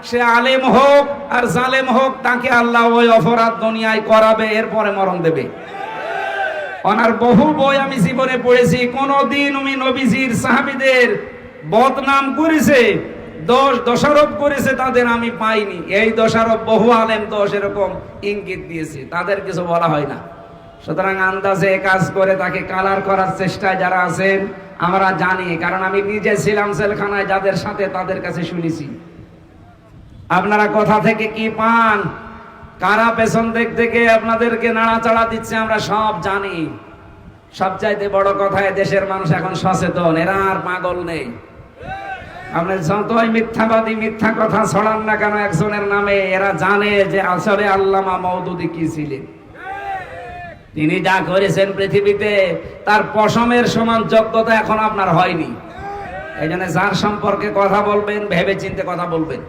সে আলেম হোক আর জালেম হোক, তাকে আল্লাহ ওই অপরাধ দুনিয়ায় করাবে, এরপরে মরণ দেবে। ওনার বহু বই আমি জীবনে পড়েছি, কোনদিন উনি নবীজির সাহাবীদের বদনাম করেছে, দোষারোপ করেছে তাদের আমি পাইনি। এই দোষারোপ বহু আলেম তো সেরকম ইঙ্গিত দিয়েছে, তাদের কিছু বলা হয় না। সুতরাং আন্দাজে কাজ করে তাকে কালার করার চেষ্টায় যারা আছেন আমরা জানি, কারণ আমি নিজে ছিলাম জেলখানায়, যাদের সাথে তাদের কাছে শুনেছি। আপনারা কথা থেকে কি পান, কারা পেছন দিক থেকে আপনাদেরকে নাড়াচাড়া দিচ্ছে, আমরা সব জানি। সবচাইতে বড় কথা, দেশের মানুষ এখন সচেতন, এরা আর পাগল নেই। আপনি যতই মিথ্যাবাদী মিথ্যা কথা ছড়ান না কেন একজনের নামে, এরা জানে যে আসলে আল্লামা মওদুদী কি ছিলেন। তিনি যা করেছেন পৃথিবীতে, তার পশমের সমান যোগ্যতা এখন আপনার হয়নি। এই জন্য যার সম্পর্কে কথা বলবেন ভেবে চিন্তে কথা বলবেন।